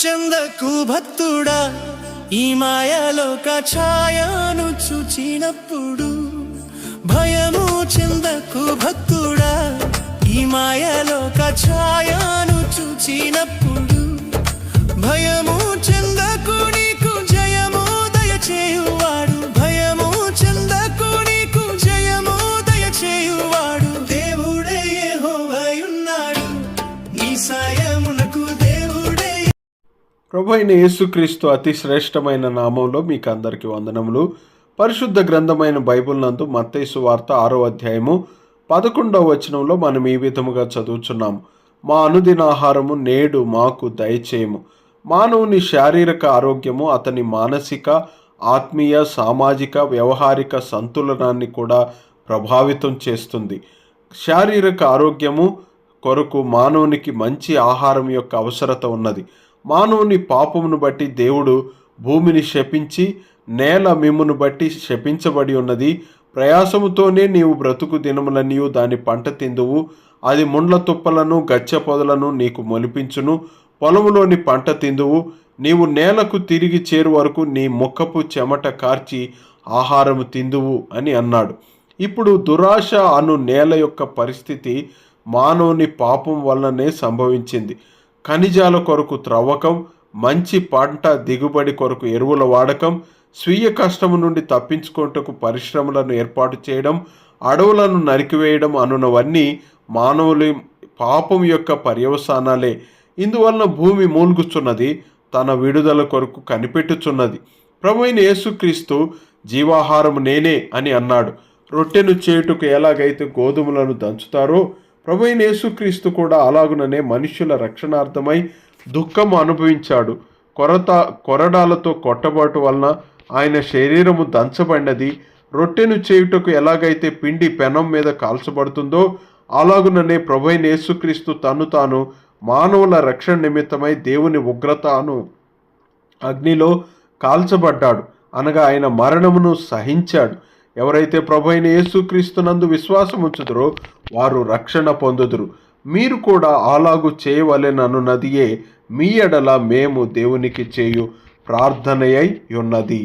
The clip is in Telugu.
చెందకు భక్తుడా, ఈ మాయలోక ఛాయను చూచినప్పుడు. భయము చెందకు భక్తుడా, ఈ మాయలోక ఛాయను చూచినప్పుడు. భయము చెందకు, నీకు జయము దయచేయువాడు. భయము చెందకు, నీకు జయము దయచేయువాడు. దేవుడే యెహోవాయున్నాడు, నీ సాయమునకు దేవుడే. ప్రభు అయిన యేసుక్రీస్తు అతి శ్రేష్టమైన నామంలో మీకు అందరికీ వందనములు. పరిశుద్ధ గ్రంథమైన బైబిల్ నందు మత్తయి సువార్త 6వ అధ్యాయము 11వ వచనంలో మనం ఈ విధముగా చదువుచున్నాము. మా అనుదిన ఆహారము నేడు మాకు దయచేయము. మానవుని శారీరక ఆరోగ్యము అతని మానసిక, ఆత్మీయ, సామాజిక, వ్యవహారిక సంతులనాన్ని కూడా ప్రభావితం చేస్తుంది. శారీరక ఆరోగ్యము కొరకు మానవునికి మంచి ఆహారం యొక్క అవసరత ఉన్నది. మానవుని పాపమును బట్టి దేవుడు భూమిని శపించి, నేల మిమ్మును బట్టి శపించబడి ఉన్నది. ప్రయాసముతోనే నీవు బ్రతుకు దినములన్నీయు దాని పంట తిందువు. అది ముండ్ల తుప్పలను గచ్చ పొదలను నీకు మొలిపించును. పొలములోని పంట తిందువు. నీవు నేలకు తిరిగి చేరు వరకు నీ ముఖపు చెమట కార్చి ఆహారము తిందువు అని అన్నాడు. ఇప్పుడు దురాశ అను నేల యొక్క పరిస్థితి మానవుని పాపం వల్లనే సంభవించింది. ఖనిజాల కొరకు త్రవ్వకం, మంచి పంట దిగుబడి కొరకు ఎరువుల వాడకం, స్వీయ కష్టము నుండి తప్పించుకోటకు పరిశ్రమలను ఏర్పాటు చేయడం, అడవులను నరికివేయడం అనునవన్నీ మానవుల పాపం యొక్క పర్యవసానాలే. ఇందువలన భూమి మూల్గుచున్నది, తన విడుదల కొరకు కనిపెట్టుచున్నది. ప్రభువైన యేసుక్రీస్తు జీవాహారము నేనే అని అన్నాడు. రొట్టెను చేయుటకు ఎలాగైతే గోధుమలను దంచుతారో ప్రభువైన యేసుక్రీస్తు కూడా అలాగుననే మనుష్యుల రక్షణార్థమై దుఃఖము అనుభవించాడు. కొరడాలతో కొట్టబాటు వలన ఆయన శరీరము దంచబడినది. రొట్టెను చేయుటకు ఎలాగైతే పిండి పెనం మీద కాల్చబడుతుందో అలాగుననే ప్రభువైన యేసుక్రీస్తు తను తాను మానవుల రక్షణ నిమిత్తమై దేవుని ఉగ్రత అను అగ్నిలో కాల్చబడ్డాడు, అనగా ఆయన మరణమును సహించాడు. ఎవరైతే ప్రభువైన యేసుక్రీస్తునందు విశ్వాసం ఉంచుదురో వారు రక్షణ పొందుదురు. మీరు కూడా అలాగు చేయవలెననున్నదియే మీ ఎడల మేము దేవునికి చేయు ప్రార్థనయై ఉన్నది.